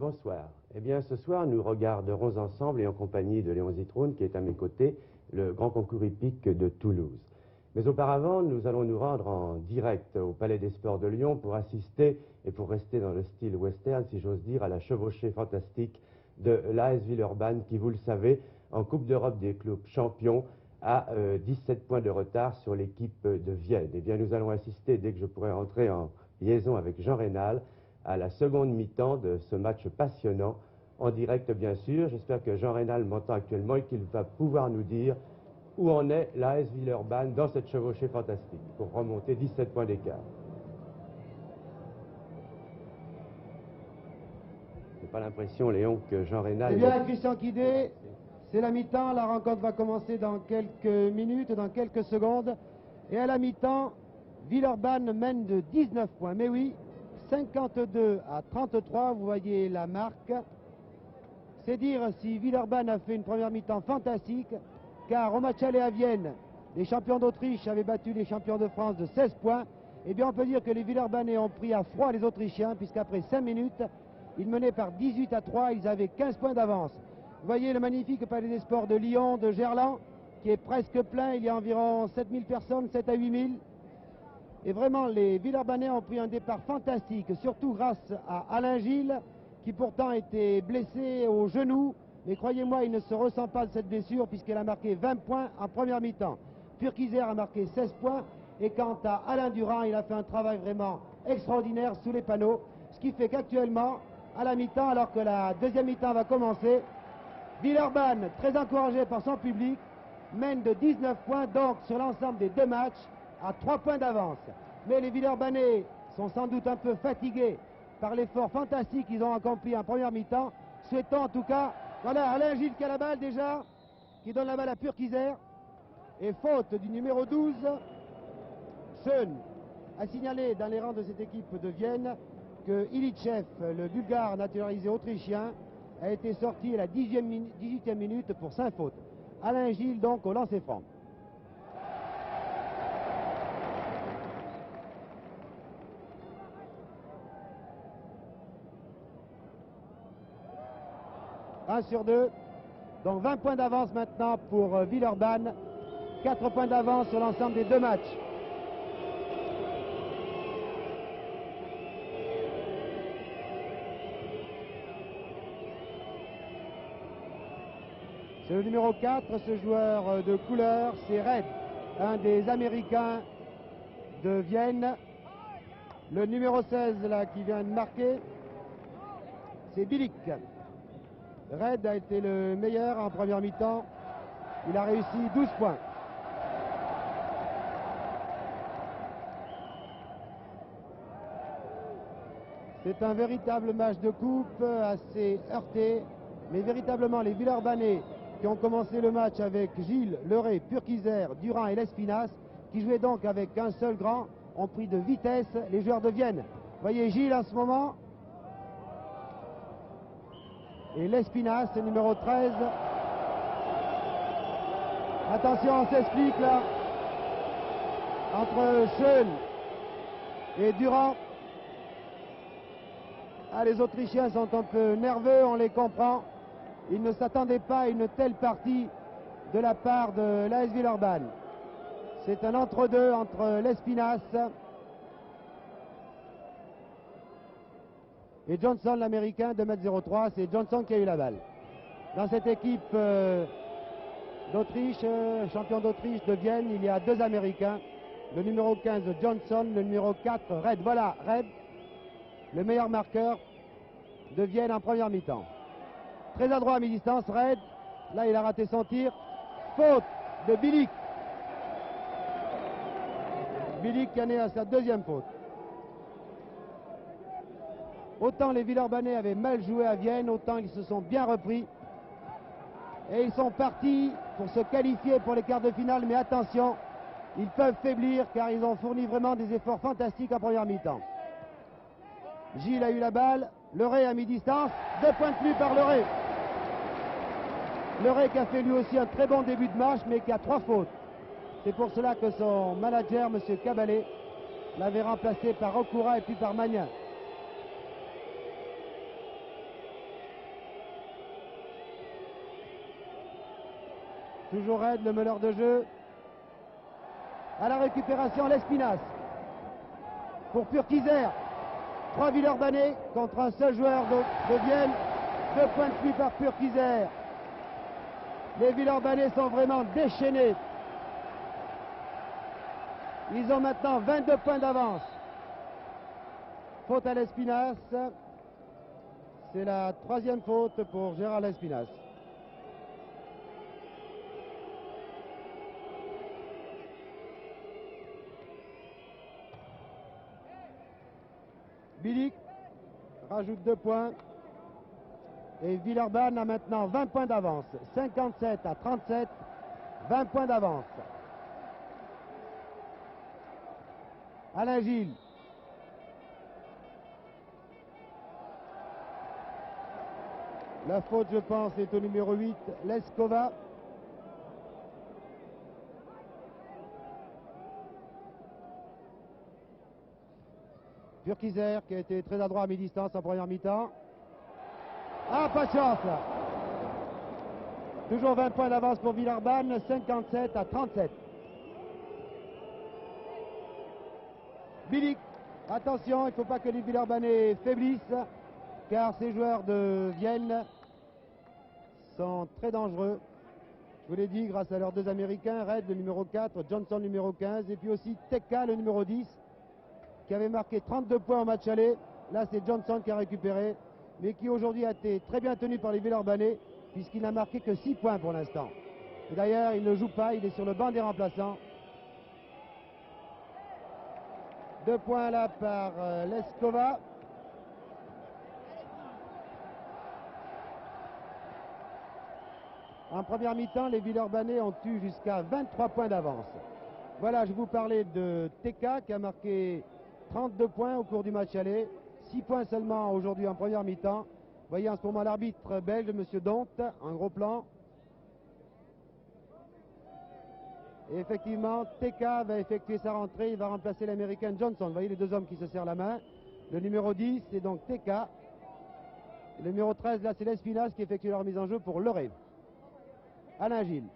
Bonsoir. Eh bien, ce soir, nous regarderons ensemble et en compagnie de Léon Zitrone, qui est à mes côtés, le grand concours hippique de Toulouse. Mais auparavant, nous allons nous rendre en direct au Palais des Sports de Lyon pour assister, et pour rester dans le style western, si j'ose dire, à la chevauchée fantastique de l'AS Villeurbanne, qui, vous le savez, en Coupe d'Europe des clubs champions, a 17 points de retard sur l'équipe de Vienne. Eh bien, nous allons assister, dès que je pourrai rentrer en liaison avec Jean Rénal, à la seconde mi-temps de ce match passionnant, en direct bien sûr. J'espère que Jean Rénal m'entend actuellement et qu'il va pouvoir nous dire où en est l'AS Villeurbanne dans cette chevauchée fantastique, pour remonter 17 points d'écart. J'ai pas l'impression, Léon, que Jean Rénal... Eh bien, Christian Quidé, c'est la mi-temps, la rencontre va commencer dans quelques minutes, dans quelques secondes, et à la mi-temps, Villeurbanne mène de 19 points, mais oui, 52 à 33, vous voyez la marque. C'est dire si Villeurbanne a fait une première mi-temps fantastique, car au match aller à Vienne, les champions d'Autriche avaient battu les champions de France de 16 points. Eh bien, on peut dire que les Villeurbanais ont pris à froid les Autrichiens, puisqu'après 5 minutes, ils menaient par 18 à 3, ils avaient 15 points d'avance. Vous voyez le magnifique Palais des Sports de Lyon, de Gerland, qui est presque plein, il y a environ 7000 personnes, 7 à 8000. Et vraiment, les Villeurbanais ont pris un départ fantastique, surtout grâce à Alain Gilles, qui pourtant était blessé au genou. Mais croyez-moi, il ne se ressent pas de cette blessure, puisqu'il a marqué 20 points en première mi-temps. Purkizer a marqué 16 points. Et quant à Alain Durand, il a fait un travail vraiment extraordinaire sous les panneaux. Ce qui fait qu'actuellement, à la mi-temps, alors que la deuxième mi-temps va commencer, Villeurbanne, très encouragé par son public, mène de 19 points, donc sur l'ensemble des deux matchs, à 3 points d'avance. Mais les Villeurbanais sont sans doute un peu fatigués par l'effort fantastique qu'ils ont accompli en première mi-temps. Souhaitons en tout cas, voilà Alain Gilles qui a la balle déjà, qui donne la balle à Purkizer. Et faute du numéro 12, Schön a signalé dans les rangs de cette équipe de Vienne que Ilitchev, le Bulgare naturalisé autrichien, a été sorti à la 18e minute pour 5 fautes. Alain Gilles donc au lancer franc. Un sur 2, donc 20 points d'avance maintenant pour Villeurbanne, 4 points d'avance sur l'ensemble des deux matchs. C'est le numéro 4, ce joueur de couleur, c'est Red, un des Américains de Vienne. Le numéro 16 là qui vient de marquer, c'est Bilic. Red a été le meilleur en première mi-temps. Il a réussi 12 points. C'est un véritable match de coupe, assez heurté. Mais véritablement, les Villeurbanais qui ont commencé le match avec Gilles, Leray, Purkizer, Durand et Lespinasse, qui jouaient donc avec un seul grand, ont pris de vitesse les joueurs de Vienne. Vous voyez Gilles en ce moment. Et Lespinasse, numéro 13. Attention, on s'explique là. Entre Schön et Durand. Ah, les Autrichiens sont un peu nerveux, on les comprend. Ils ne s'attendaient pas à une telle partie de la part de l'AS Villeurbanne. C'est un entre-deux entre Lespinasse et Johnson, l'américain, 2,03 m. C'est Johnson qui a eu la balle. Dans cette équipe d'Autriche, champion d'Autriche de Vienne, il y a deux Américains. Le numéro 15, Johnson, le numéro 4, Red. Voilà, Red, le meilleur marqueur de Vienne en première mi-temps. Très adroit à mi-distance, Red. Là, il a raté son tir. Faute de Bilic. Bilic qui en est à sa deuxième faute. Autant les Villeurbanais avaient mal joué à Vienne, autant ils se sont bien repris. Et ils sont partis pour se qualifier pour les quarts de finale. Mais attention, ils peuvent faiblir car ils ont fourni vraiment des efforts fantastiques en première mi-temps. Gilles a eu la balle. Leray à mi-distance. 2 points de plus par Leray. Leray qui a fait lui aussi un très bon début de match, mais qui a 3 fautes. C'est pour cela que son manager, M. Caballet, l'avait remplacé par Okura et puis par Magnin. Toujours raide, le meneur de jeu. À la récupération, l'Espinasse. Pour Purkizer. 3 Villeurbanais contre un seul joueur de Vienne. 2 points de pluie par Purkizer. Les Villeurbanais sont vraiment déchaînés. Ils ont maintenant 22 points d'avance. Faute à l'Espinasse. C'est la 3e faute pour Gérard Lespinasse. Bilic rajoute 2 points. Et Villeurbanne a maintenant 20 points d'avance. 57 à 37. 20 points d'avance. Alain Gilles. La faute, je pense, est au numéro 8, Leskova. Purkizer qui a été très adroit à mi-distance en première mi-temps. Ah, patience là. Toujours 20 points d'avance pour Villeurbanne, 57 à 37. Bilic, attention, il ne faut pas que les Villeurbanais faiblissent, car ces joueurs de Vienne sont très dangereux. Je vous l'ai dit, grâce à leurs 2 Américains, Red, le numéro 4, Johnson, le numéro 15, et puis aussi Teka, le numéro 10, qui avait marqué 32 points au match aller. Là, c'est Johnson qui a récupéré, mais qui aujourd'hui a été très bien tenu par les Villeurbanais, puisqu'il n'a marqué que 6 points pour l'instant. Et d'ailleurs, il ne joue pas, il est sur le banc des remplaçants. 2 points là par Leskova. En première mi-temps, les Villeurbanais ont eu jusqu'à 23 points d'avance. Voilà, je vous parlais de Teka qui a marqué 32 points au cours du match aller. 6 points seulement aujourd'hui en première mi-temps. Vous voyez en ce moment l'arbitre belge, M. Dont, en gros plan. Et effectivement, Teka va effectuer sa rentrée. Il va remplacer l'Américain Johnson. Vous voyez les 2 hommes qui se serrent la main. Le numéro 10, c'est donc Teka. Le numéro 13, là, c'est Lespinasse qui effectue leur mise en jeu pour Leray. Alain Gilles.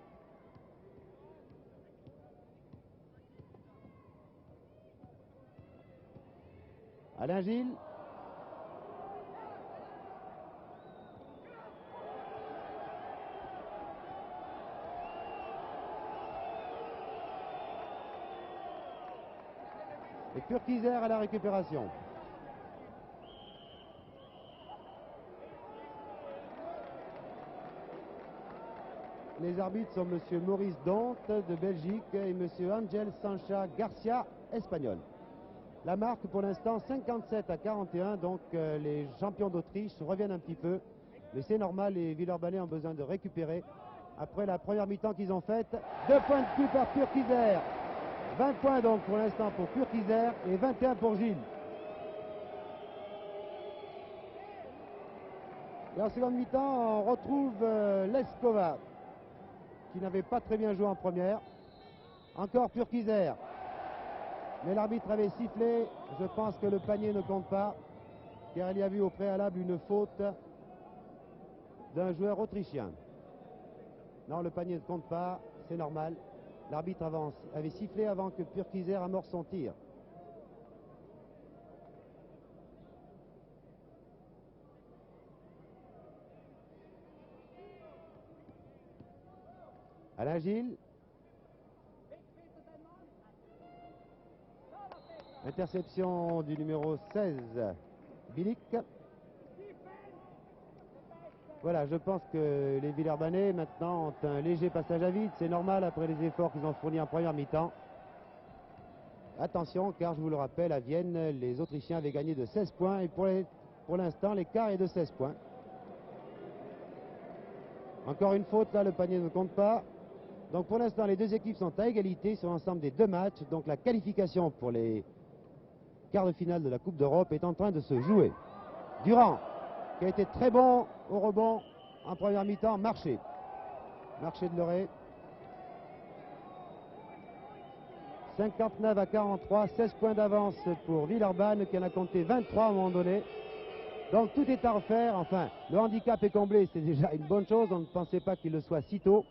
Alain Gilles. Et Purkizer à la récupération. Les arbitres sont M. Maurice Dont de Belgique et M. Angel Sancha Garcia, espagnol. La marque pour l'instant 57 à 41, donc les champions d'Autriche reviennent un petit peu. Mais c'est normal, les Villeurbanais ont besoin de récupérer après la première mi-temps qu'ils ont faite. 2 points de plus par Purkizer. 20 points donc pour l'instant pour Purkizer et 21 pour Gilles. Et en seconde mi-temps, on retrouve Leskova, qui n'avait pas très bien joué en première. Encore Purkizer. Mais l'arbitre avait sifflé. Je pense que le panier ne compte pas, car il y a eu au préalable une faute d'un joueur autrichien. Non, le panier ne compte pas, c'est normal. L'arbitre avait sifflé avant que Purkizer amorce son tir. Alain Gilles. Interception du numéro 16, Bilic. Voilà, je pense que les Villeurbanais maintenant ont un léger passage à vide. C'est normal après les efforts qu'ils ont fournis en première mi-temps. Attention, car je vous le rappelle, à Vienne, les Autrichiens avaient gagné de 16 points. Et pour l'instant, l'écart est de 16 points. Encore une faute, là, le panier ne compte pas. Donc pour l'instant, les 2 équipes sont à égalité sur l'ensemble des 2 matchs. Donc la qualification pour les quarts de finale de la Coupe d'Europe est en train de se jouer. Durand, qui a été très bon au rebond en première mi-temps, marché de Leray. 59 à 43, 16 points d'avance pour Villeurbanne qui en a compté 23 à un moment donné. Donc tout est à refaire. Enfin, le handicap est comblé, c'est déjà une bonne chose. On ne pensait pas qu'il le soit si tôt.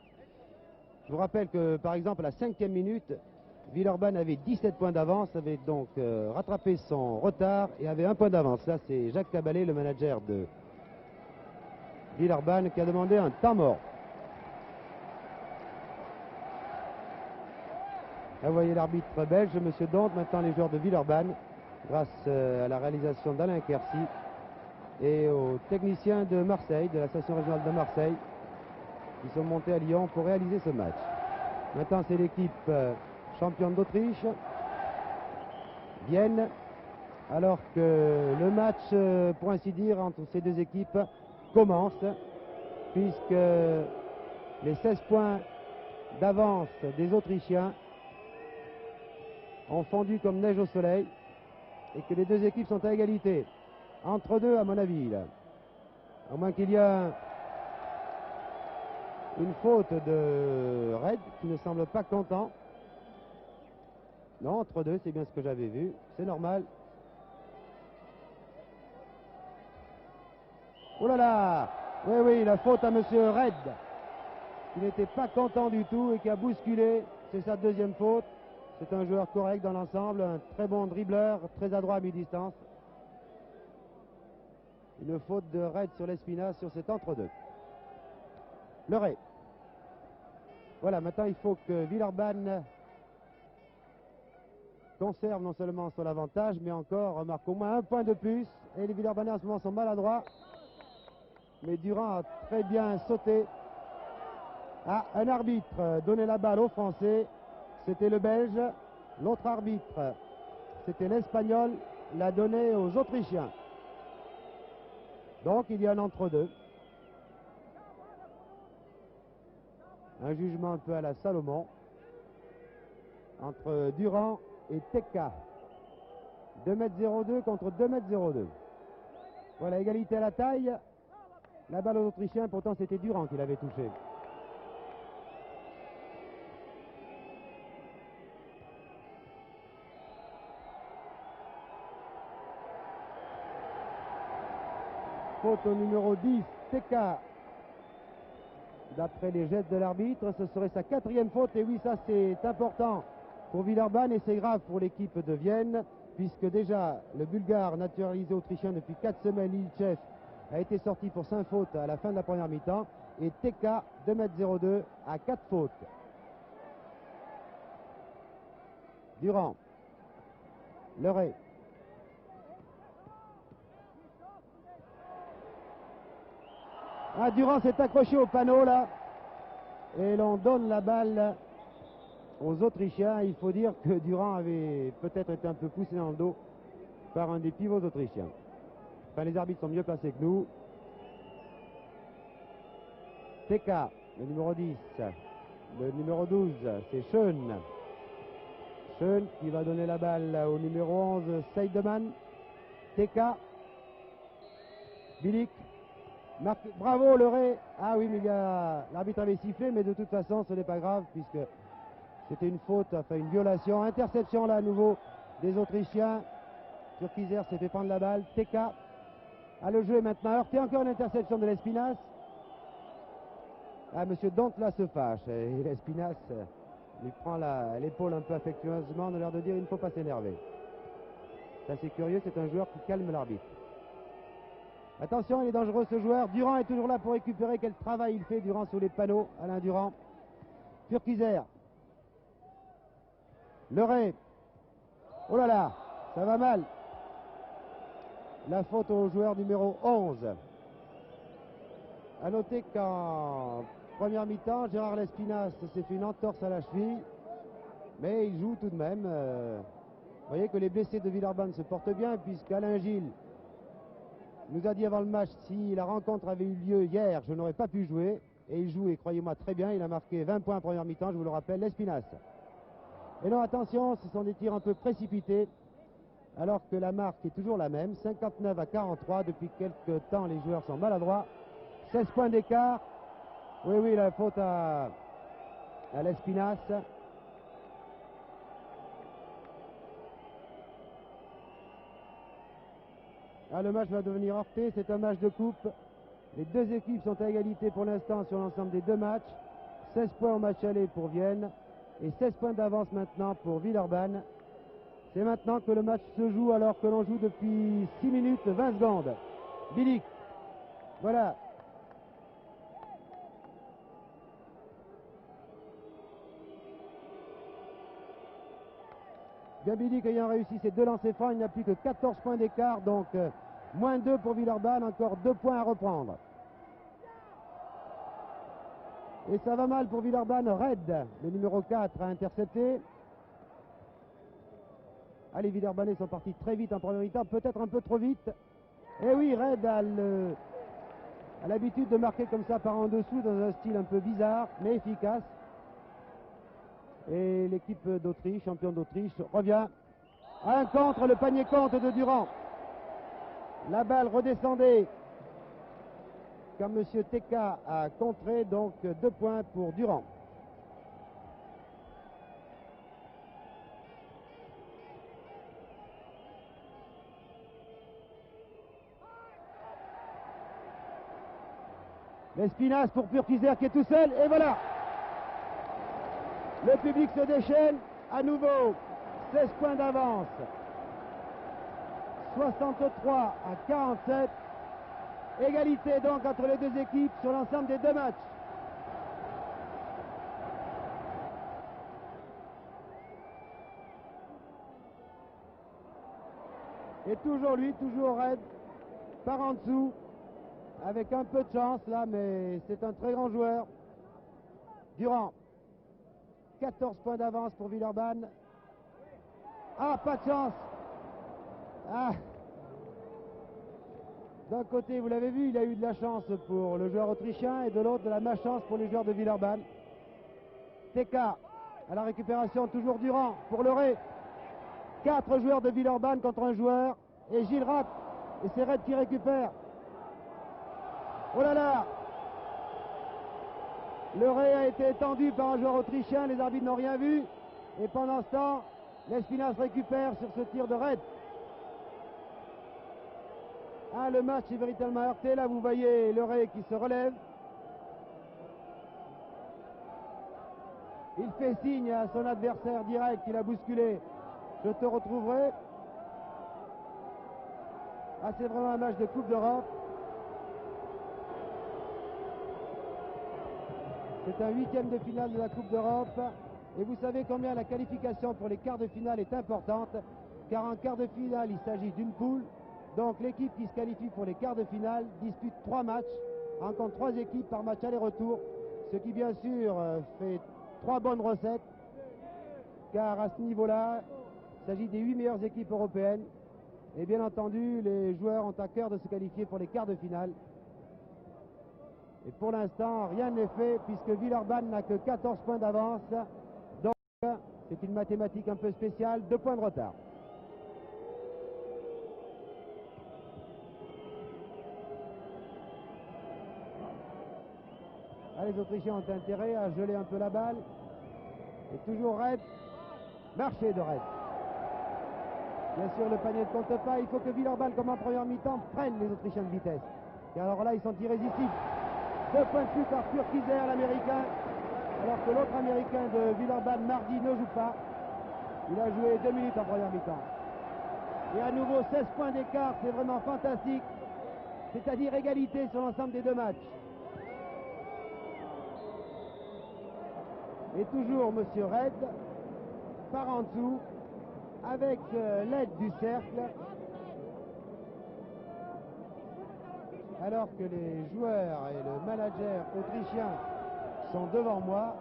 Je vous rappelle que, par exemple, à la 5e minute, Villeurbanne avait 17 points d'avance, avait donc rattrapé son retard et avait 1 point d'avance. Là, c'est Jacques Caballet, le manager de Villeurbanne, qui a demandé un temps mort. Là, vous voyez l'arbitre belge, M. Dont, maintenant les joueurs de Villeurbanne, grâce à la réalisation d'Alain Quercy et aux techniciens de Marseille, de la station régionale de Marseille, qui sont montés à Lyon pour réaliser ce match. Maintenant, c'est l'équipe championne d'Autriche, Vienne, alors que le match, pour ainsi dire, entre ces deux équipes commence, puisque les 16 points d'avance des Autrichiens ont fondu comme neige au soleil et que les deux équipes sont à égalité. Entre deux, à mon avis, là. À moins qu'il y ait une faute de Red qui ne semble pas content. Non, entre deux, c'est bien ce que j'avais vu. C'est normal. Oh là là! Oui, oui, la faute à Monsieur Red, qui n'était pas content du tout et qui a bousculé. C'est sa deuxième faute. C'est un joueur correct dans l'ensemble, un très bon dribbleur, très adroit à mi-distance. Une faute de Red sur l'Espina sur cet entre-deux. Le Ray. Voilà, maintenant il faut que Villeurbanne conserve non seulement son avantage, mais encore marque au moins 1 point de plus. Et les Villeurbanais en ce moment sont maladroits. Mais Durand a très bien sauté. Ah, un arbitre donnait la balle aux Français. C'était le Belge. L'autre arbitre, c'était l'Espagnol, l'a donné aux Autrichiens. Donc il y a un entre-deux. Un jugement un peu à la Salomon entre Durand et Teka. 2,02 m contre 2,02 m. Voilà, égalité à la taille. La balle aux Autrichiens, pourtant c'était Durand qui l'avait touché. Faute au numéro 10, Teka. D'après les gestes de l'arbitre, ce serait sa 4e faute. Et oui, ça c'est important pour Villeurbanne et c'est grave pour l'équipe de Vienne, puisque déjà le Bulgare naturalisé autrichien depuis 4 semaines, Ilchev, a été sorti pour 5 fautes à la fin de la première mi-temps. Et Teka, 2,02 m à 4 fautes. Durand. Leray. Ah, Durand s'est accroché au panneau là. Et l'on donne la balle aux Autrichiens. Il faut dire que Durand avait peut-être été un peu poussé dans le dos par un des pivots autrichiens. Enfin, les arbitres sont mieux placés que nous. Teka, le numéro 10. Le numéro 12, c'est Schoen. Schoen qui va donner la balle au numéro 11, Seidemann. Teka. Bilic. Bravo le Ray. Ah oui, mais l'arbitre avait sifflé, mais de toute façon ce n'est pas grave puisque c'était une faute, enfin une violation. Interception là à nouveau des Autrichiens. Turkiser s'est fait prendre la balle. Teka a le jeu maintenant heurté. Encore une interception de l'Espinas. Ah, monsieur Dont là se fâche et l'Espinas lui prend l'épaule un peu affectueusement de l'air de dire il ne faut pas s'énerver. C'est assez curieux, c'est un joueur qui calme l'arbitre. Attention, il est dangereux ce joueur. Durand est toujours là pour récupérer. Quel travail il fait, Durand, sous les panneaux. Alain Durand. Turkiser. Leray. Oh là là, ça va mal. La faute au joueur numéro 11. A noter qu'en première mi-temps, Gérard Lespinasse s'est fait une entorse à la cheville. Mais il joue tout de même. Vous voyez que les blessés de Villeurbanne se portent bien puisqu'Alain Gilles nous a dit avant le match, si la rencontre avait eu lieu hier, je n'aurais pas pu jouer. Et il joue, et croyez-moi très bien, il a marqué 20 points en première mi-temps, je vous le rappelle, l'Espinasse. Et non, attention, ce sont des tirs un peu précipités, alors que la marque est toujours la même, 59 à 43. Depuis quelques temps, les joueurs sont maladroits. 16 points d'écart. Oui, oui, la faute à l'Espinasse. Ah, le match va devenir heurté, c'est un match de coupe. Les deux équipes sont à égalité pour l'instant sur l'ensemble des deux matchs. 16 points au match aller pour Vienne et 16 points d'avance maintenant pour Villeurbanne. C'est maintenant que le match se joue alors que l'on joue depuis 6 minutes 20 secondes. Bilic, voilà. Bilic ayant réussi ses 2 lancers francs, il n'y a plus que 14 points d'écart, donc moins 2 pour Villeurbanne, encore 2 points à reprendre. Et ça va mal pour Villeurbanne. Red, le numéro 4, a intercepté. Allez, Villeurbanais sont partis très vite en première mi-temps, peut-être un peu trop vite. Et oui, Red a l'habitude de marquer comme ça par en dessous dans un style un peu bizarre, mais efficace. Et l'équipe d'Autriche, champion d'Autriche, revient à un contre, le panier contre de Durand. La balle redescendait quand M. Teka a contré, donc 2 points pour Durand. Lespinasse pour Purkiser qui est tout seul, et voilà. Le public se déchaîne, à nouveau 16 points d'avance. 63 à 47. Égalité donc entre les deux équipes sur l'ensemble des 2 matchs. Et toujours lui, toujours Red, par en dessous, avec un peu de chance là, mais c'est un très grand joueur. Durand, 14 points d'avance pour Villeurbanne. Ah, pas de chance. Ah. D'un côté, vous l'avez vu, il a eu de la chance pour le joueur autrichien et de l'autre, de la malchance pour les joueurs de Villeurbanne. Teka à la récupération, toujours Durand pour Leray. 4 joueurs de Villeurbanne contre un joueur et Gilles rate. Et c'est Red qui récupère. Oh là là! Leray a été étendu par un joueur autrichien, les arbitres n'ont rien vu. Et pendant ce temps, Lespinasse récupère sur ce tir de Red. Ah, le match est véritablement heurté. Là, vous voyez Leray qui se relève. Il fait signe à son adversaire direct qu'il a bousculé. Je te retrouverai. Ah, c'est vraiment un match de Coupe d'Europe. C'est un 8e de finale de la Coupe d'Europe. Et vous savez combien la qualification pour les quarts de finale est importante. Car en quart de finale, il s'agit d'une poule. Donc l'équipe qui se qualifie pour les quarts de finale dispute 3 matchs, rencontre 3 équipes par match aller-retour, ce qui bien sûr fait 3 bonnes recettes, car à ce niveau-là, il s'agit des 8 meilleures équipes européennes. Et bien entendu, les joueurs ont à cœur de se qualifier pour les quarts de finale. Et pour l'instant, rien n'est fait, puisque Villeurbanne n'a que 14 points d'avance. Donc, c'est une mathématique un peu spéciale, 2 points de retard. Ah, les Autrichiens ont intérêt à geler un peu la balle. Et toujours Red. Marché de Red. Bien sûr, le panier ne compte pas. Il faut que Villeurbanne, comme en première mi-temps, prenne les Autrichiens de vitesse. Et alors là, ils sont irrésistibles. 2 points de plus par Purkiser, l'Américain. Alors que l'autre Américain de Villeurbanne, mardi, ne joue pas. Il a joué 2 minutes en première mi-temps. Et à nouveau, 16 points d'écart. C'est vraiment fantastique. C'est-à-dire égalité sur l'ensemble des 2 matchs. Et toujours M. Red, par en dessous, avec l'aide du cercle, alors que les joueurs et le manager autrichien sont devant moi.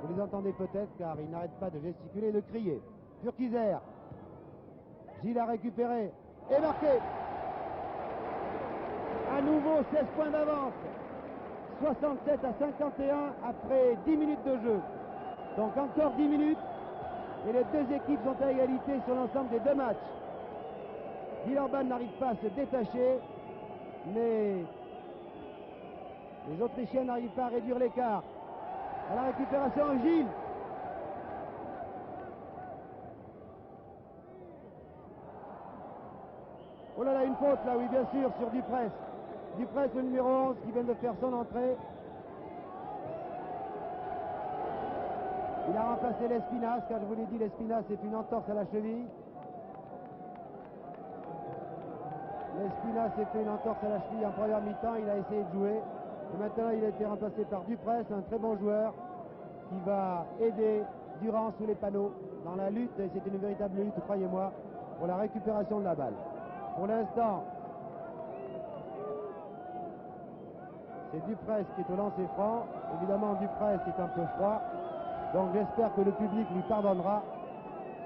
Vous les entendez peut-être car ils n'arrêtent pas de gesticuler et de crier. Purkiser, Gilles a récupéré et marqué. À nouveau 16 points d'avance. 67 à 51 après 10 minutes de jeu. Donc encore 10 minutes et les 2 équipes sont à égalité sur l'ensemble des 2 matchs. Villeurbanne n'arrive pas à se détacher, mais les Autrichiens n'arrivent pas à réduire l'écart. À la récupération, Gilles. Oh là là, une faute là, oui bien sûr, sur Dupresse. Dupresse, le numéro 11, qui vient de faire son entrée. Il a remplacé l'Espinasse, car je vous l'ai dit, l'Espinasse c'est une entorse à la cheville. L'Espinasse s'est fait une entorse à la cheville en première mi-temps, il a essayé de jouer. Et maintenant il a été remplacé par Dupresse, un très bon joueur qui va aider Durand sous les panneaux dans la lutte, et c'est une véritable lutte, croyez-moi, pour la récupération de la balle. Pour l'instant, c'est Dupresse qui est au lancer franc. Évidemment, Dupresse est un peu froid, donc j'espère que le public lui pardonnera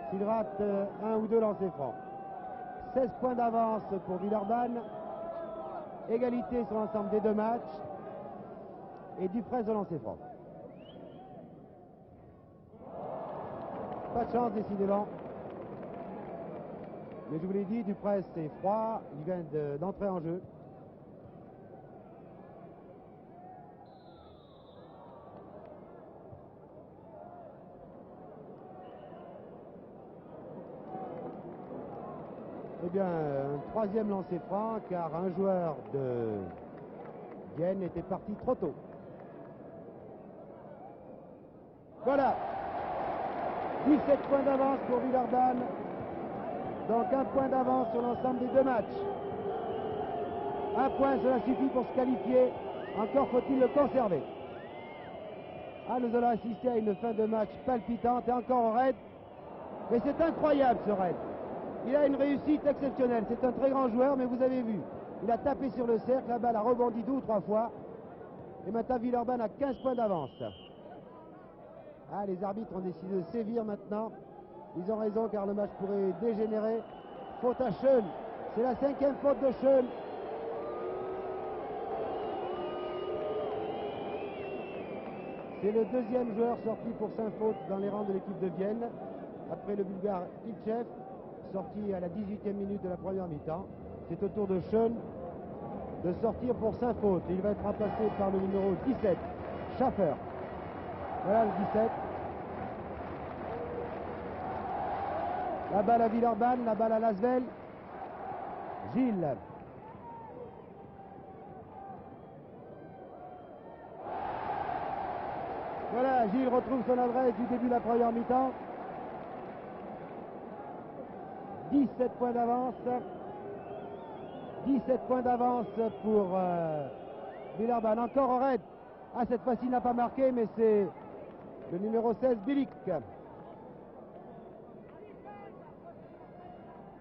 s'il rate un ou deux lancers francs. 16 points d'avance pour Villeurbanne, égalité sur l'ensemble des deux matchs, et Dupresse au lancer franc. Pas de chance décidément. Mais je vous l'ai dit, Dupresse est froid, il vient d'entrer en jeu. Eh bien, un troisième lancer franc, car un joueur de Vienne était parti trop tôt. Voilà, 17 points d'avance pour Villeurbanne, donc un point d'avance sur l'ensemble des deux matchs. Un point, cela suffit pour se qualifier, encore faut-il le conserver. Ah, nous allons assister à une fin de match palpitante, et encore au raid, mais c'est incroyable ce raid. Il a une réussite exceptionnelle, c'est un très grand joueur, mais vous avez vu, il a tapé sur le cercle, la balle a rebondi 2 ou 3 fois, et maintenant Villeurbanne a 15 points d'avance. Ah, les arbitres ont décidé de sévir maintenant, ils ont raison car le match pourrait dégénérer. Faute à Schoen, c'est la 5e faute de Schoen. C'est le deuxième joueur sorti pour 5 fautes dans les rangs de l'équipe de Vienne, après le Bulgare Ilchev, sorti à la 18e minute de la première mi-temps. C'est au tour de Schoen de sortir pour 5 fautes. Il va être remplacé par le numéro 17, Schaffer. Voilà le 17. La balle à Villeurbanne, la balle à Lasvel. Gilles. Voilà, Gilles retrouve son adresse du début de la première mi-temps. 17 points d'avance. 17 points d'avance pour Villeurbanne. Encore au raid. Ah, cette fois-ci il n'a pas marqué, mais c'est le numéro 16, Bilic.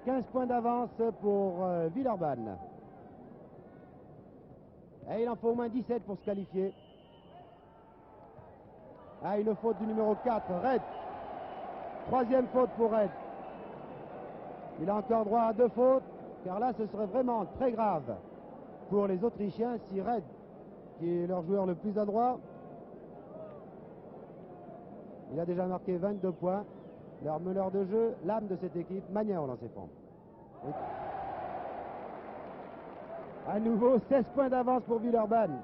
15 points d'avance pour Villeurbanne. Et il en faut au moins 17 pour se qualifier. Ah, une faute du numéro 4, Red. Troisième faute pour Red. Il a encore droit à 2 fautes, car là ce serait vraiment très grave pour les Autrichiens si Red, qui est leur joueur le plus adroit, il a déjà marqué 22 points. Leur meneur de jeu, l'âme de cette équipe, Magnin au lancer franc. Oui. À nouveau, 16 points d'avance pour Villeurbanne.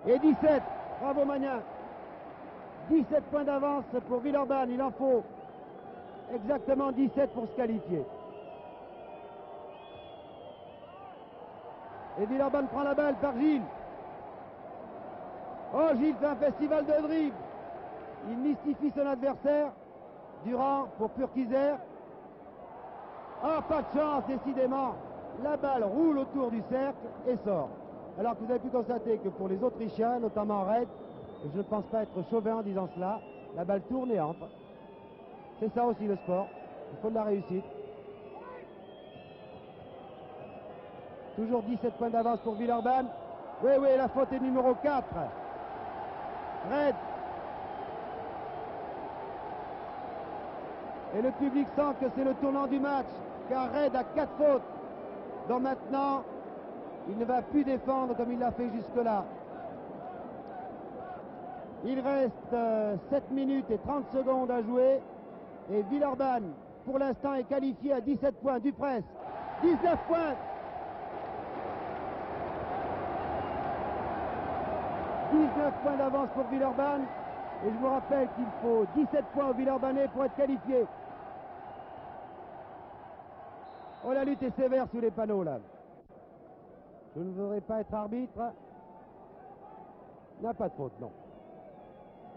Et 17, bravo Magnin. 17 points d'avance pour Villeurbanne, il en faut exactement 17 pour se qualifier. Et Villeurbanne prend la balle par Gilles. Oh, Gilles fait un festival de dribble. Il mystifie son adversaire. Durand pour Purkiser. Oh, pas de chance, décidément. La balle roule autour du cercle et sort. Alors que vous avez pu constater que pour les Autrichiens, notamment Red, et je ne pense pas être chauvin en disant cela, la balle tourne et entre. C'est ça aussi le sport. Il faut de la réussite. Toujours 17 points d'avance pour Villeurbanne. Oui, oui, la faute est numéro 4. Red. Et le public sent que c'est le tournant du match, car Red a 4 fautes. Donc maintenant, il ne va plus défendre comme il l'a fait jusque-là. Il reste 7 minutes et 30 secondes à jouer. Et Villeurbanne, pour l'instant, est qualifié à 17 points. Dupresse, 19 points. 19 points d'avance pour Villeurbanne. Et je vous rappelle qu'il faut 17 points au Villeurbanais pour être qualifié. Oh, la lutte est sévère sous les panneaux, là. Je ne voudrais pas être arbitre. Il n'y a pas de faute, non.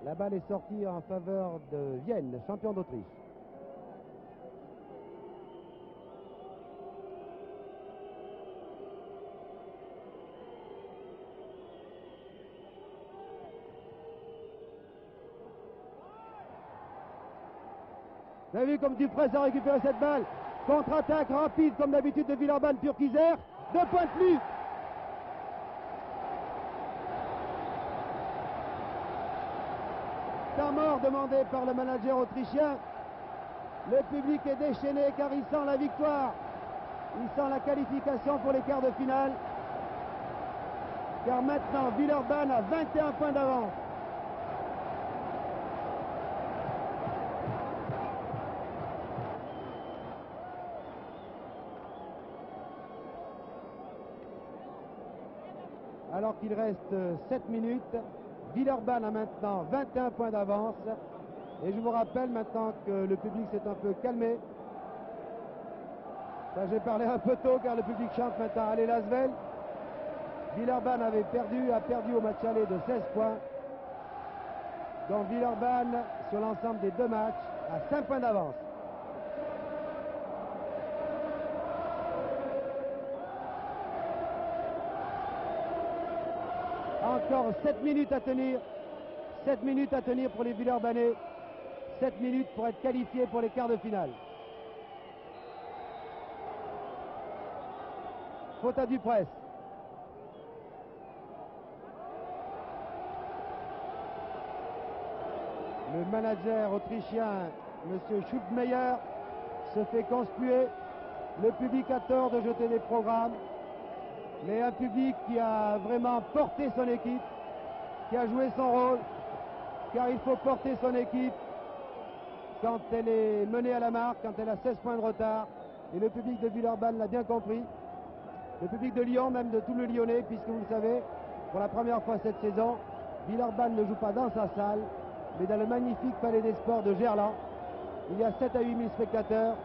La balle est sortie en faveur de Vienne, champion d'Autriche. Vous avez vu comme Dupress a récupéré cette balle. Contre-attaque rapide comme d'habitude de Villeurbanne, Purkiser. 2 points de plus. Temps mort demandé par le manager autrichien. Le public est déchaîné car il sent la victoire. Il sent la qualification pour les quarts de finale. Car maintenant, Villeurbanne a 21 points d'avance. Alors qu'il reste 7 minutes, Villeurbanne a maintenant 21 points d'avance. Et je vous rappelle maintenant que le public s'est un peu calmé. J'ai parlé un peu tôt car le public chante maintenant Allez Lasvel. Villeurbanne a perdu au match aller de 16 points. Donc Villeurbanne, sur l'ensemble des 2 matchs, a 5 points d'avance. Encore 7 minutes à tenir. 7 minutes à tenir pour les Villeurbanais. 7 minutes pour être qualifiés pour les quarts de finale. Faute à Dupress. Le manager autrichien, M. Schubmeyer, se fait conspuer. Le public a tort de jeter des programmes. Mais un public qui a vraiment porté son équipe, qui a joué son rôle, car il faut porter son équipe quand elle est menée à la marque, quand elle a 16 points de retard. Et le public de Villeurbanne l'a bien compris. Le public de Lyon, même de tout le Lyonnais, puisque vous le savez, pour la première fois cette saison, Villeurbanne ne joue pas dans sa salle, mais dans le magnifique Palais des Sports de Gerland. Il y a 7 à 8 000 spectateurs.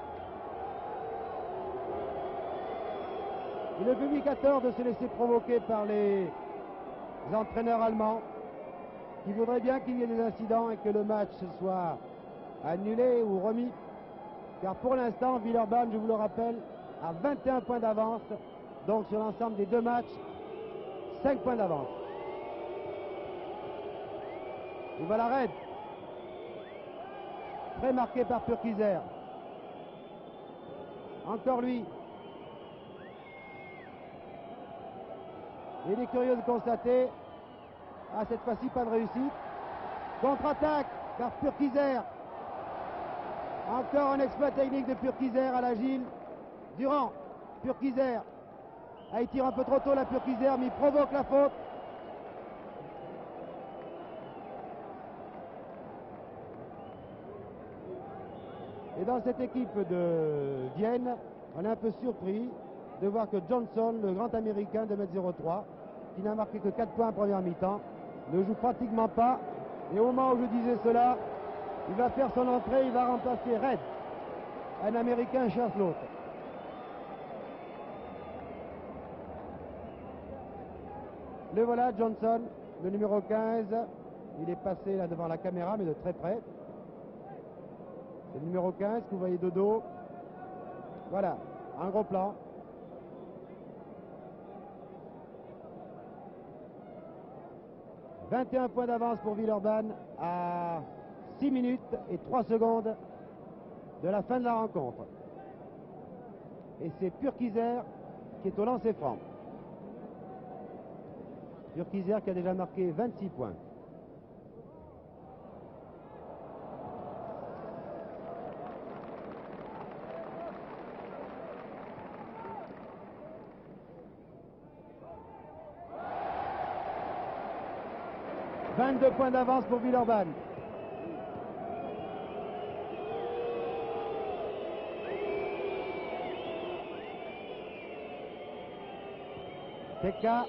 Et le public a tort de se laisser provoquer par les entraîneurs allemands qui voudraient bien qu'il y ait des incidents et que le match soit annulé ou remis. Car pour l'instant, Villeurbanne, je vous le rappelle, a 21 points d'avance. Donc sur l'ensemble des 2 matchs, 5 points d'avance. Et voilà Red. Très marqué par Purkiser. Encore lui. Il est curieux de constater, cette fois-ci pas de réussite. Contre-attaque par Purkiser. Encore un exploit technique de Purkiser à l'agile. Durand, Purkiser. Il tire un peu trop tôt la Purkiser, mais il provoque la faute. Et dans cette équipe de Vienne, on est un peu surpris de voir que Johnson, le grand américain de 1m03, qui n'a marqué que 4 points en première mi-temps, ne joue pratiquement pas. Et au moment où je disais cela, il va faire son entrée, il va remplacer Red. Un américain cherche l'autre. Le voilà, Johnson, le numéro 15. Il est passé là devant la caméra, mais de très près. C'est le numéro 15 que vous voyez de dos. Voilà, un gros plan. « 21 points d'avance pour Villeurbanne à 6 minutes et 3 secondes de la fin de la rencontre. Et c'est Purkiser qui est au lancer franc. Purkiser qui a déjà marqué 26 points. « 22 points d'avance pour Villeurbanne. Teka.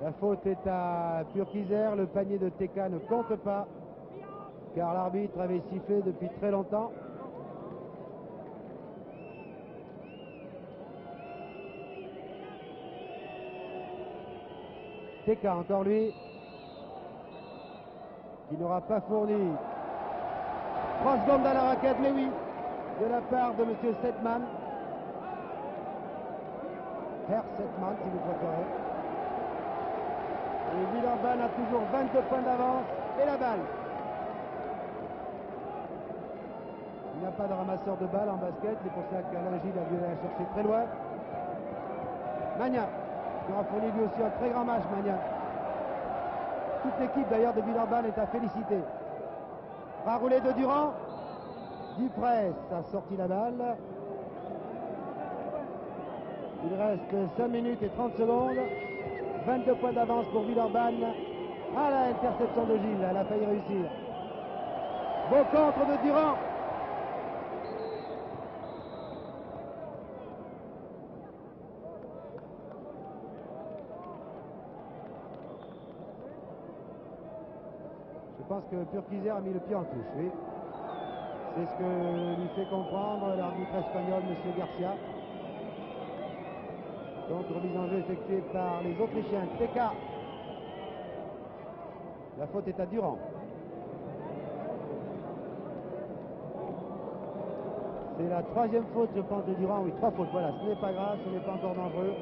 La faute est à Purkiser. Le panier de Teka ne compte pas, car l'arbitre avait sifflé depuis très longtemps. TK, encore lui, qui n'aura pas fourni 3 secondes à la raquette, mais oui, de la part de M. Setman. Herr Setman, si vous préférez. Et Villeurbanne a toujours 22 points d'avance et la balle. Il n'y a pas de ramasseur de balles en basket, c'est pour ça qu'Alain Gilles a dû aller la chercher très loin. Magna, qui aura fourni lui aussi un très grand match, Magna. Toute l'équipe d'ailleurs de Villeurbanne est à féliciter. Raroulé de Durand. Dupresse a sorti la balle. Il reste 5 minutes et 30 secondes. 22 points d'avance pour Villeurbanne. Ah, la interception de Gilles, elle a failli réussir. Beau contre de Durand. Je pense que Purquizer a mis le pied en touche, oui. C'est ce que lui fait comprendre l'arbitre espagnol, M. Garcia. Donc remise en jeu effectuée par les Autrichiens. TK. La faute est à Durand. C'est la 3e faute, je pense, de Durand. Oui, 3 fautes, voilà. Ce n'est pas grave, ce n'est pas encore dangereux.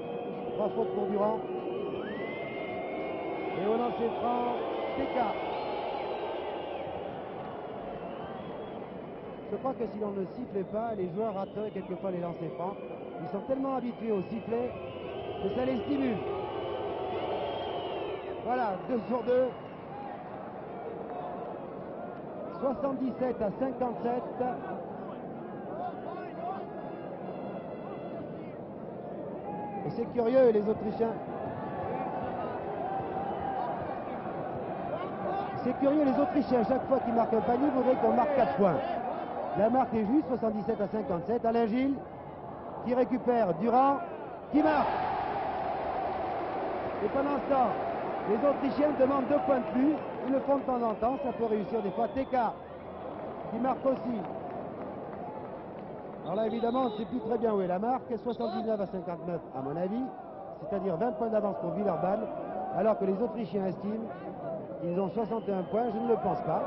3 fautes pour Durand. Et au lancer franc, TK. Je crois que si l'on ne sifflait pas, les joueurs rateraient quelquefois les lancers francs. Ils sont tellement habitués au sifflet que ça les stimule. Voilà, 2 sur 2. 77 à 57. Et c'est curieux, les Autrichiens. C'est curieux, les Autrichiens, chaque fois qu'ils marquent un panier, voudraient qu'on marque 4 points. La marque est juste, 77 à 57. Alain Gilles qui récupère Durand, qui marque. Et pendant ce temps, les Autrichiens demandent 2 points de plus. Ils le font de temps en temps, ça peut réussir des fois. TK qui marque aussi. Alors là, évidemment, on ne sait plus très bien où est la marque. 79 à 59, à mon avis. C'est-à-dire 20 points d'avance pour Villeurbanne, alors que les Autrichiens estiment qu'ils ont 61 points. Je ne le pense pas.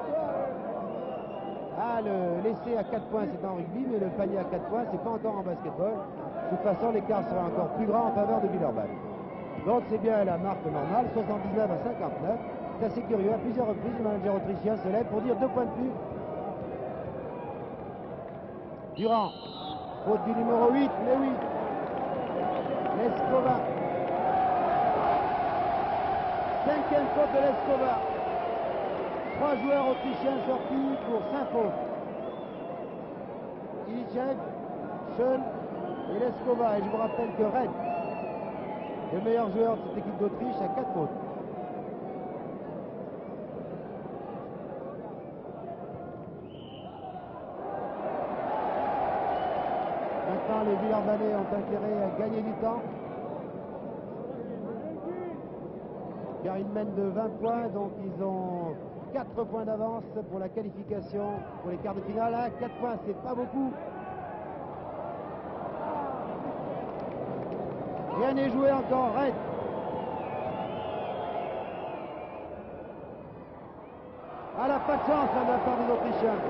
Ah, l'essai à 4 points, c'est en rugby, mais le panier à 4 points, c'est pas encore en basketball. De toute façon, l'écart sera encore plus grand en faveur de Villeurbanne. Donc c'est bien la marque normale, 79 à 59. C'est assez curieux. À plusieurs reprises, le manager autrichien se lève pour dire 2 points de plus. Durand, faute du numéro 8, mais oui. Leskova. 5e faute de Leskova. 3 joueurs autrichiens sortis pour 5 fautes. Ilitchev, Schoen et Leskova. Et je vous rappelle que Red, le meilleur joueur de cette équipe d'Autriche, a 4 fautes. Maintenant, les Villeurbanais ont intérêt à gagner du temps. Car ils mènent de 20 points, donc ils ont 4 points d'avance pour la qualification pour les quarts de finale. 4 points, c'est pas beaucoup. Rien n'est joué encore. Red. Ah, là, pas de chance là, de la part des Autrichiens.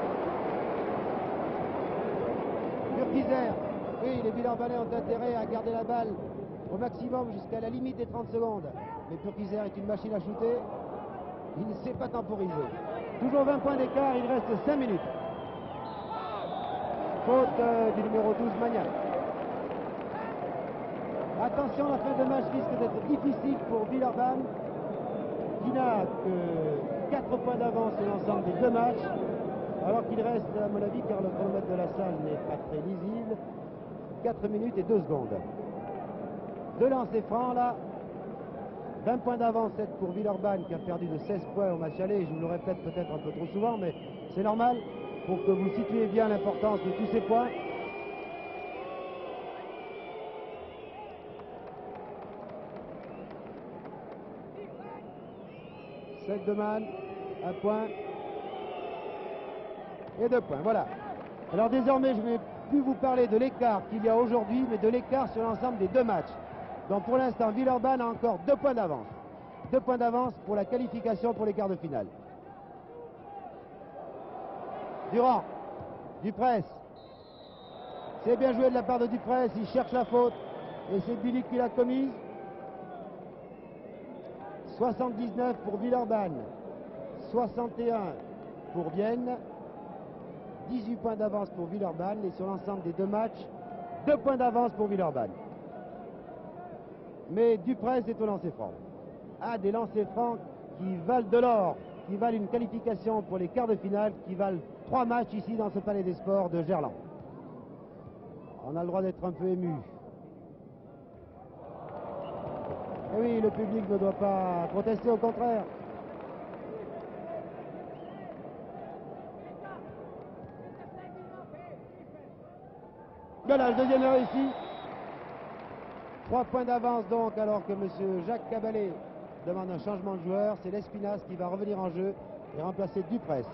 Purquizer. Oui, les Villeurbanais ont intérêt à garder la balle au maximum jusqu'à la limite des 30 secondes. Mais Purquizer est une machine à shooter. Il ne sait pas temporiser. Toujours 20 points d'écart, il reste 5 minutes. Faute du numéro 12, Magna. Attention, la fin de match risque d'être difficile pour Villeurbanne, qui n'a que 4 points d'avance sur l'ensemble des 2 matchs, alors qu'il reste, à mon avis, car le chronomètre de la salle n'est pas très lisible, 4 minutes et 2 secondes. 2 lancers francs, là. 20 points d'avance pour Villeurbanne, qui a perdu de 16 points au match aller. Je vous le répète peut-être un peu trop souvent, mais c'est normal pour que vous situiez bien l'importance de tous ces points. Sedman, 1 point. Et 2 points, voilà. Alors désormais, je ne vais plus vous parler de l'écart qu'il y a aujourd'hui, mais de l'écart sur l'ensemble des 2 matchs. Donc pour l'instant, Villeurbanne a encore 2 points d'avance. 2 points d'avance pour la qualification pour les quarts de finale. Durand, Dupresse. C'est bien joué de la part de Dupresse, il cherche la faute et c'est Billy qui l'a commise. 79 pour Villeurbanne, 61 pour Vienne, 18 points d'avance pour Villeurbanne et sur l'ensemble des 2 matchs, 2 points d'avance pour Villeurbanne. Mais Dupresse est au lancer franc. Ah, des lancers francs qui valent de l'or, qui valent une qualification pour les quarts de finale, qui valent 3 matchs ici dans ce Palais des Sports de Gerland. On a le droit d'être un peu ému. Et oui, le public ne doit pas protester, au contraire. Voilà, le deuxième est réussi. 3 points d'avance donc, alors que M. Jacques Caballet demande un changement de joueur. C'est l'Espinasse qui va revenir en jeu et remplacer Dupresse.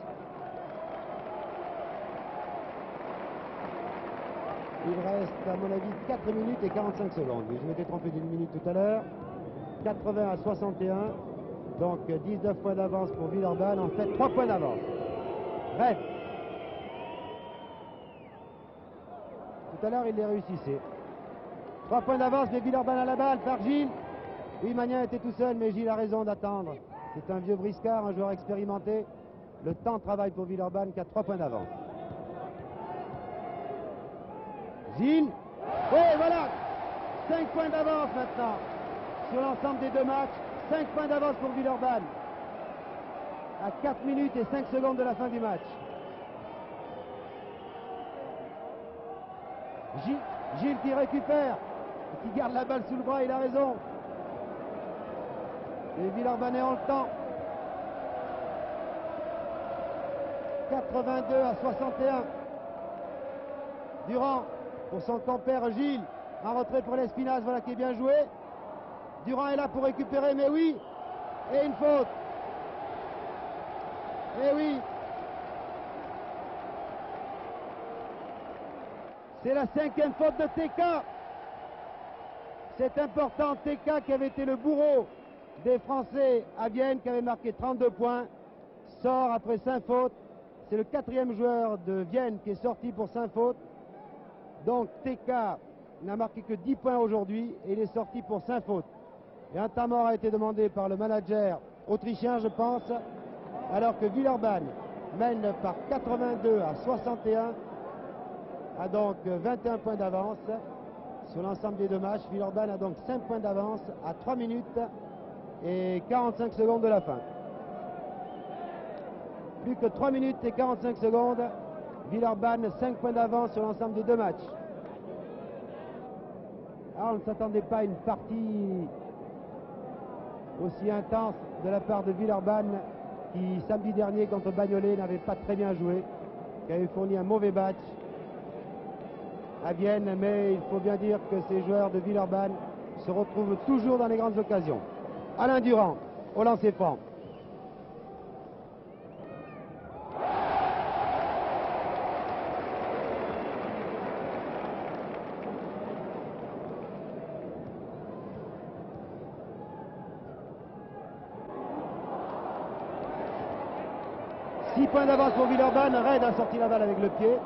Il reste, à mon avis, 4 minutes et 45 secondes. Je m'étais trompé d'une minute tout à l'heure. 80 à 61. Donc 19 points d'avance pour Villeurbanne. En fait, 3 points d'avance. Bref. Tout à l'heure, il les réussissait. 3 points d'avance, mais Villeurbanne à la balle par Gilles. Oui, Magnin était tout seul, mais Gilles a raison d'attendre. C'est un vieux briscard, un joueur expérimenté. Le temps travaille pour Villeurbanne qui a 3 points d'avance. Gilles. Oui, voilà. 5 points d'avance maintenant. Sur l'ensemble des 2 matchs. 5 points d'avance pour Villeurbanne. À 4 minutes et 5 secondes de la fin du match. Gilles qui récupère. Qui garde la balle sous le bras, il a raison. Les Villeurbanais ont le temps. 82 à 61. Durand pour son compère Gilles. En retrait pour l'Espinasse, voilà qui est bien joué. Durand est là pour récupérer, mais oui. Et une faute. Et oui. C'est la 5e faute de TK. C'est important, TK qui avait été le bourreau des Français à Vienne, qui avait marqué 32 points, sort après 5 fautes. C'est le 4e joueur de Vienne qui est sorti pour 5 fautes. Donc TK n'a marqué que 10 points aujourd'hui et il est sorti pour 5 fautes. Et un temps mort a été demandé par le manager autrichien, je pense, alors que Villeurbanne mène par 82 à 61, a donc 21 points d'avance sur l'ensemble des 2 matchs. Villeurbanne a donc 5 points d'avance à 3 minutes et 45 secondes de la fin. Plus que 3 minutes et 45 secondes. Villeurbanne, 5 points d'avance sur l'ensemble des 2 matchs. Alors, on ne s'attendait pas à une partie aussi intense de la part de Villeurbanne, qui samedi dernier contre Bagnolet n'avait pas très bien joué, qui avait fourni un mauvais match à Vienne, mais il faut bien dire que ces joueurs de Villeurbanne se retrouvent toujours dans les grandes occasions. Alain Durand au lancer franc. Points d'avance pour Villeurbanne. Red a sorti la balle avec le pied.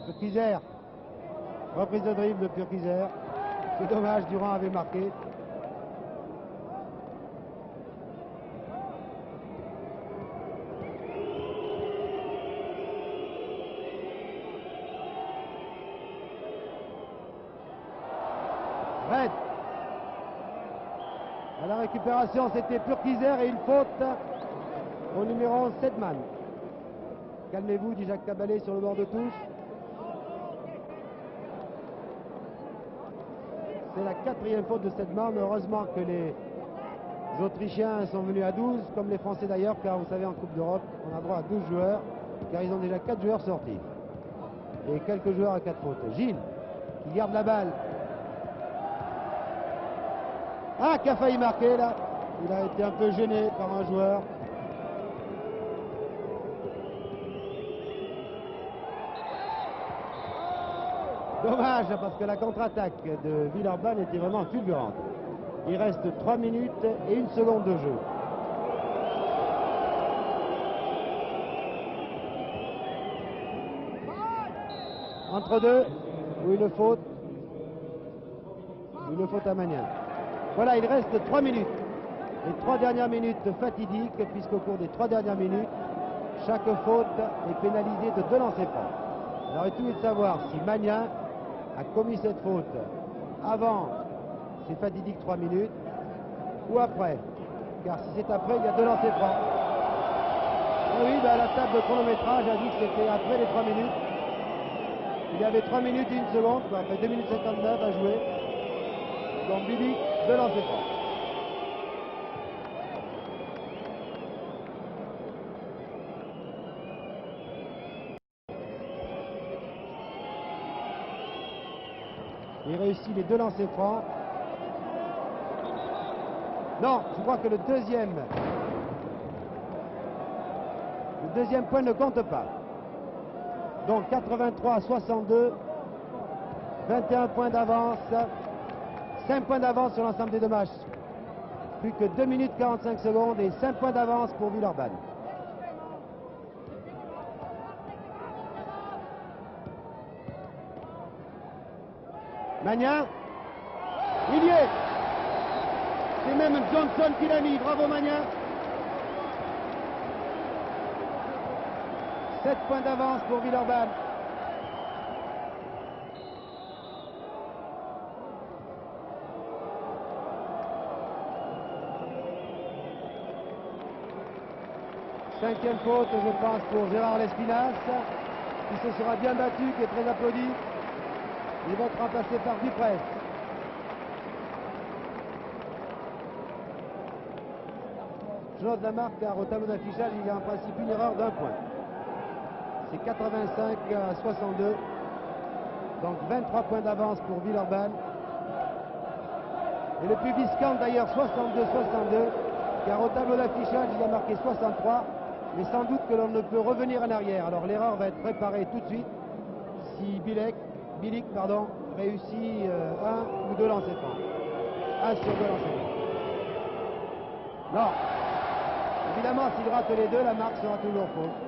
Purkiser. Reprise de dribble de Purkiser. C'est dommage, Durand avait marqué. Red. À la récupération, c'était Purkiser et une faute au numéro 11, Sedman. Calmez-vous, dit Jacques Caballet sur le bord de touche. C'est la 4e faute de Sedman. Heureusement que les Autrichiens sont venus à 12, comme les Français d'ailleurs, car vous savez, en Coupe d'Europe, on a droit à 12 joueurs, car ils ont déjà 4 joueurs sortis. Et quelques joueurs à 4 fautes. Gilles, qui garde la balle. Ah, qui a failli marquer là. Il a été un peu gêné par un joueur. Dommage, parce que la contre-attaque de Villeurbanne était vraiment fulgurante. Il reste 3 minutes et 1 seconde de jeu. Entre deux, ou une faute. Une faute à Magnin. Voilà, il reste 3 minutes. Les 3 dernières minutes fatidiques, puisqu'au cours des 3 dernières minutes, chaque faute est pénalisée de 2 lancers francs. Alors, tout est de savoir si Magnin a commis cette faute avant ces fatidiques 3 minutes ou après. Car si c'est après, il y a 2 lancers francs. Et oui, la table de chronométrage a dit que c'était après les 3 minutes. Il y avait 3 minutes et 1 seconde, quoi, après 2 minutes 59 à jouer. Donc Bibi, 2 lancers francs. Il réussit les 2 lancers francs. Non, je crois que le deuxième point ne compte pas. Donc 83 à 62, 21 points d'avance, 5 points d'avance sur l'ensemble des 2 matchs. Plus que 2 minutes 45 secondes et 5 points d'avance pour Villeurbanne. Magnin, il y est. C'est même Johnson qui l'a mis, bravo Magnin. 7 points d'avance pour Villeurbanne. Cinquième faute, je pense, pour Gérard Lespinasse, qui se sera bien battu, qui est très applaudi. Il va être remplacé par Duprez. Je note la marque car au tableau d'affichage, il y a en principe une erreur d'1 point. C'est 85 à 62. Donc 23 points d'avance pour Villeurbanne. Et le public scande d'ailleurs 62-62, car au tableau d'affichage, il a marqué 63. Mais sans doute que l'on ne peut revenir en arrière. Alors l'erreur va être réparée tout de suite si Bilic réussit 1 ou 2 lancers francs. 1 sur 2 lancers francs. Non. Évidemment, s'il rate les 2, la marque sera toujours fausse.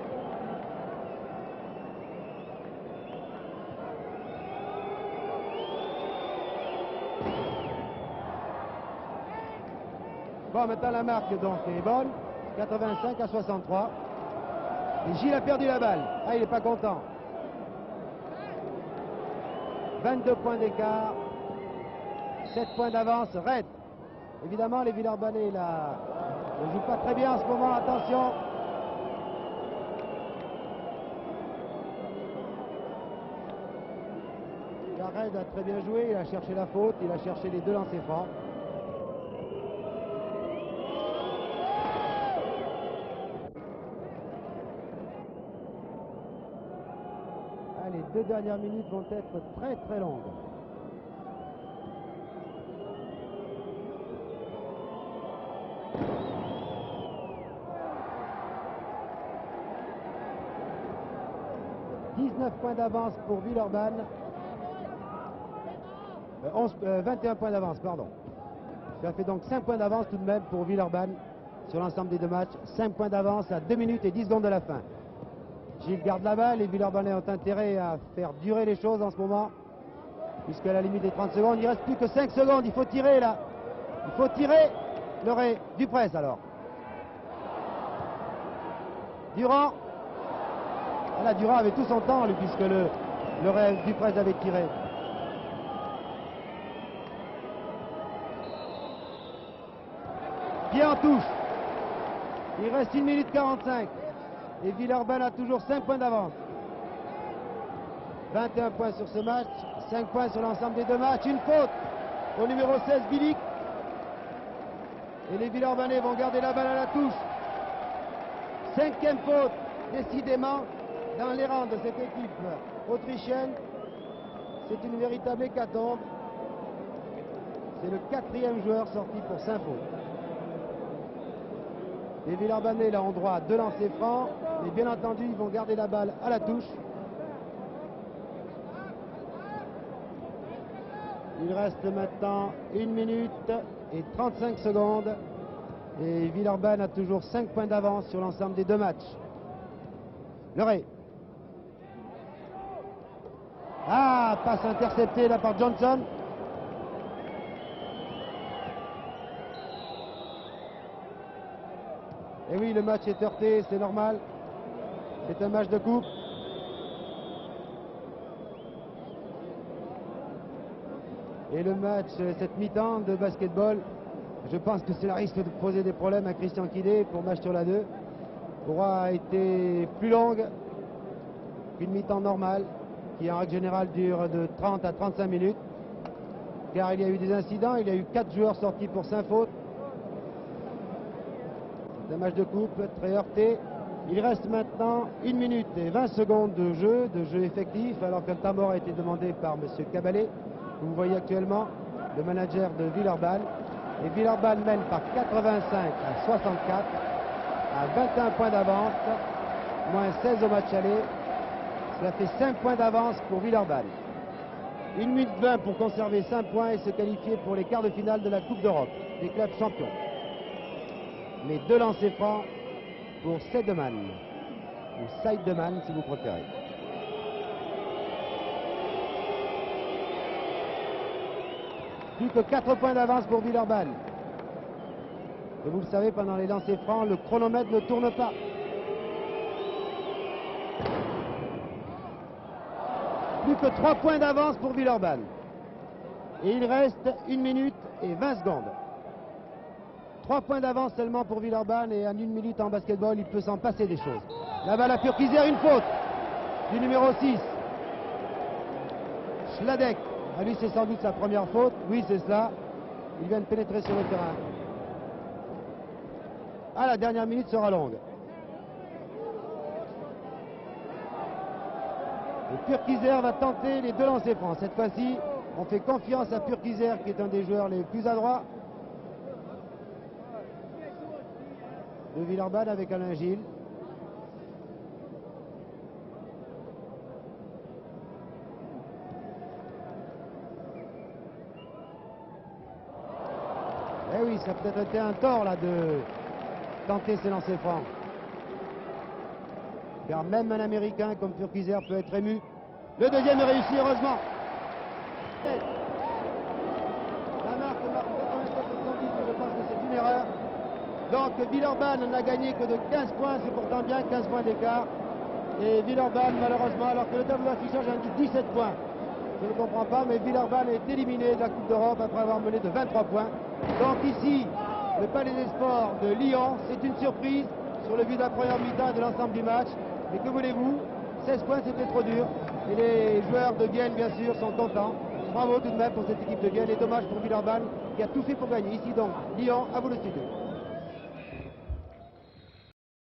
Bon, maintenant la marque donc est bonne. 85 à 63. Et Gilles a perdu la balle. Ah, il n'est pas content. 22 points d'écart. 7 points d'avance. Red. Évidemment, les Villeurbanais là ne jouent pas très bien en ce moment. Attention. Red a très bien joué. Il a cherché la faute. Il a cherché les 2 lancers francs. Les 2 dernières minutes vont être très très longues. « 19 points d'avance pour Villeurbanne. 21 points d'avance, pardon. Ça fait donc 5 points d'avance tout de même pour Villeurbanne sur l'ensemble des 2 matchs. 5 points d'avance à 2 minutes et 10 secondes de la fin. Gilles garde la balle, les Villeurbanais ont intérêt à faire durer les choses en ce moment, puisqu'à la limite des 30 secondes, il ne reste plus que 5 secondes, il faut tirer là. Il faut tirer. Duprez alors. Durand. Là, Durand avait tout son temps, lui, puisque Duprez avait tiré. Pied en touche. Il reste 1 minute 45. Et Villeurbanne a toujours 5 points d'avance. 21 points sur ce match, 5 points sur l'ensemble des 2 matchs. Une faute au numéro 16, Bilic. Et les Villeurbanais vont garder la balle à la touche. 5e faute, décidément, dans les rangs de cette équipe autrichienne. C'est une véritable hécatombe. C'est le 4e joueur sorti pour 5 fautes. Les Villeurbanais là ont droit à 2 lancers francs, mais bien entendu ils vont garder la balle à la touche. Il reste maintenant 1 minute et 35 secondes. Et Villeurbanne a toujours 5 points d'avance sur l'ensemble des deux matchs. Leray. Ah, passe interceptée là par Johnson. Et oui, le match est heurté, c'est normal. C'est un match de coupe. Et le match, cette mi-temps de basketball, je pense que cela risque de poser des problèmes à Christian Quillet pour match sur la 2. A été plus longue qu'une mi-temps normale, qui en règle générale dure de 30 à 35 minutes. Car il y a eu des incidents, il y a eu 4 joueurs sortis pour 5 fautes. C'est un match de coupe très heurté. Il reste maintenant 1 minute et 20 secondes de jeu effectif, alors que le temps mort a été demandé par M. Caballet, que vous voyez actuellement, le manager de Villeurbanne. Et Villeurbanne mène par 85 à 64, à 21 points d'avance, moins 16 au match aller. Cela fait 5 points d'avance pour Villeurbanne. 1 minute 20 pour conserver 5 points et se qualifier pour les quarts de finale de la Coupe d'Europe des clubs champions. Les 2 lancers francs pour Seideman, ou Seideman si vous préférez. Plus que 4 points d'avance pour Villeurbanne. Et vous le savez, pendant les lancers francs, le chronomètre ne tourne pas. Plus que 3 points d'avance pour Villeurbanne. Et il reste 1 minute et 20 secondes. 3 points d'avance seulement pour Villeurbanne, et en 1 minute en basketball, il peut s'en passer des choses. La balle à Purkizer, une faute du numéro 6. Schladek. Ah, lui, c'est sans doute sa première faute. Oui, c'est cela. Il vient de pénétrer sur le terrain. Ah, la dernière minute sera longue. Et Purkizer va tenter les 2 lancers francs. Cette fois-ci, on fait confiance à Purkizer, qui est un des joueurs les plus adroits de Villeurbanne, avec Alain Gilles. Eh oui, ça a peut-être été un tort là de tenter ces lancers francs. Car même un Américain comme Purkizer peut être ému. Le deuxième est réussi, heureusement. La marque 87-70, je pense que c'est une erreur. Donc Villeurbanne n'a gagné que de 15 points, c'est pourtant bien 15 points d'écart. Et Villeurbanne, malheureusement, alors que le tableau d'affichage indique 17 points. Je ne comprends pas, mais Villeurbanne est éliminé de la Coupe d'Europe après avoir mené de 23 points. Donc ici, le Palais des Sports de Lyon, c'est une surprise sur le but de la première mi-temps et de l'ensemble du match. Mais que voulez-vous, 16 points c'était trop dur. Et les joueurs de Vienne, bien sûr, sont contents. Bravo tout de même pour cette équipe de Vienne, et dommage pour Villeurbanne qui a tout fait pour gagner. Ici donc, Lyon, à vous le studio.